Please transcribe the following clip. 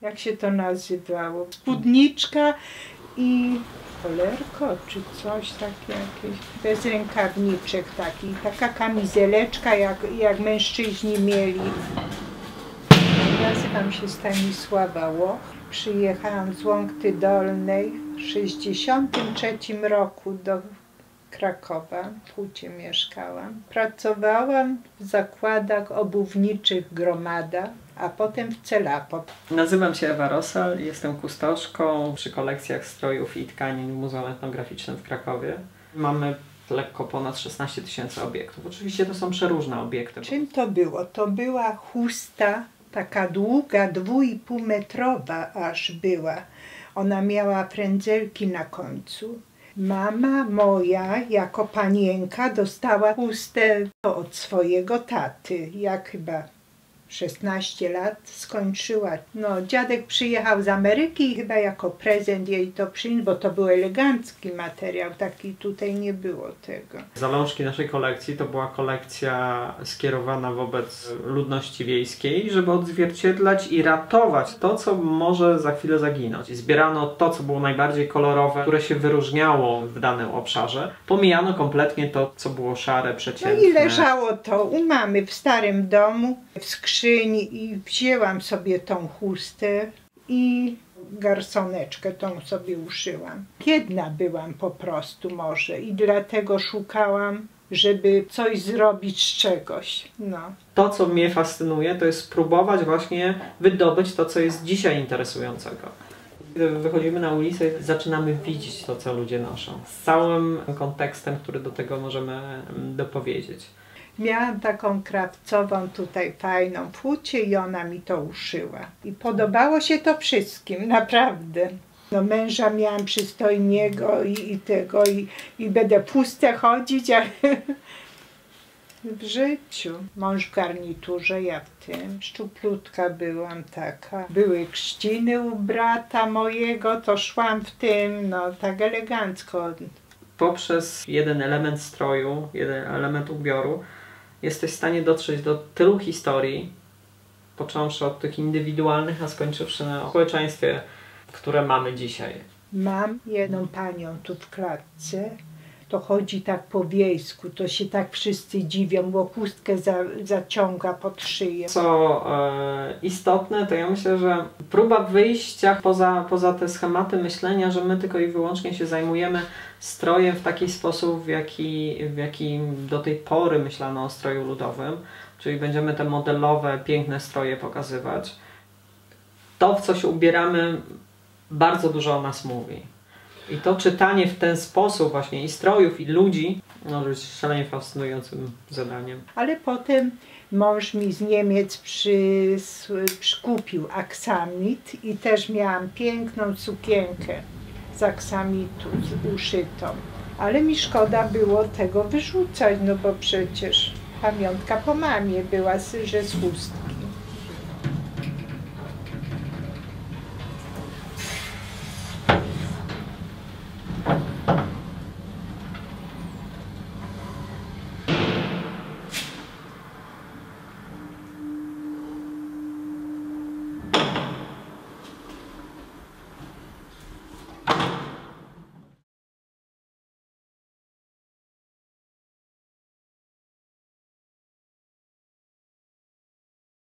jak się to nazywało, spódniczka i kolerko czy coś takie jakieś, bez rękawniczek taki, taka kamizeleczka jak mężczyźni mieli. Nazywam się Stanisława Łoch. Przyjechałam z Łąkty Dolnej w 1963 roku do Krakowa, w Hucie mieszkałam. Pracowałam w zakładach obuwniczych Gromada, a potem w Celapop. Nazywam się Ewa Rosal, jestem kustoszką przy kolekcjach strojów i tkanin w Muzeum Etnograficznym w Krakowie. Mamy lekko ponad 16 000 obiektów. Oczywiście to są przeróżne obiekty. Czym to było? To była chusta, taka długa, 2,5 metrowa aż była. Ona miała frędzelki na końcu. Mama moja jako panienka dostała chustę od swojego taty. Jak chyba 16 lat skończyła. No, dziadek przyjechał z Ameryki i chyba jako prezent jej to przyniósł, bo to był elegancki materiał, taki tutaj nie było tego. Zalążki naszej kolekcji to była kolekcja skierowana wobec ludności wiejskiej, żeby odzwierciedlać i ratować to, co może za chwilę zaginąć. Zbierano to, co było najbardziej kolorowe, które się wyróżniało w danym obszarze. Pomijano kompletnie to, co było szare, przeciętne. No i leżało to u mamy w starym domu, w skrzyni i wzięłam sobie tą chustę i garsoneczkę tą sobie uszyłam. Biedna byłam po prostu może i dlatego szukałam, żeby coś zrobić z czegoś. No. To, co mnie fascynuje, to jest spróbować właśnie wydobyć to, co jest dzisiaj interesującego. Gdy wychodzimy na ulicę, zaczynamy widzieć to, co ludzie noszą. Z całym kontekstem, który do tego możemy dopowiedzieć. Miałam taką krawcową tutaj fajną w Hucie i ona mi to uszyła. I podobało się to wszystkim, naprawdę. No męża miałam przystojniego i będę puste chodzić, ale w życiu. Mąż w garniturze, ja w tym. Szczuplutka byłam taka. Były chrzciny u brata mojego, to szłam w tym, no tak elegancko. Poprzez jeden element stroju, jeden element ubioru, jesteś w stanie dotrzeć do tylu historii, począwszy od tych indywidualnych, a skończywszy na społeczeństwie, które mamy dzisiaj. Mam jedną panią tu w klatce, to chodzi tak po wiejsku, to się tak wszyscy dziwią, bo chustkę zaciąga pod szyję. Co istotne, to ja myślę, że próba wyjścia poza te schematy myślenia, że my tylko i wyłącznie się zajmujemy strojem w taki sposób, w jaki do tej pory myślano o stroju ludowym, czyli będziemy te modelowe, piękne stroje pokazywać. To, w co się ubieramy, bardzo dużo o nas mówi. I to czytanie w ten sposób właśnie i strojów, i ludzi może być szalenie fascynującym zadaniem. Ale potem mąż mi z Niemiec przykupił aksamit i też miałam piękną sukienkę z aksamitu uszytą. Ale mi szkoda było tego wyrzucać, no bo przecież pamiątka po mamie była, że z chustki.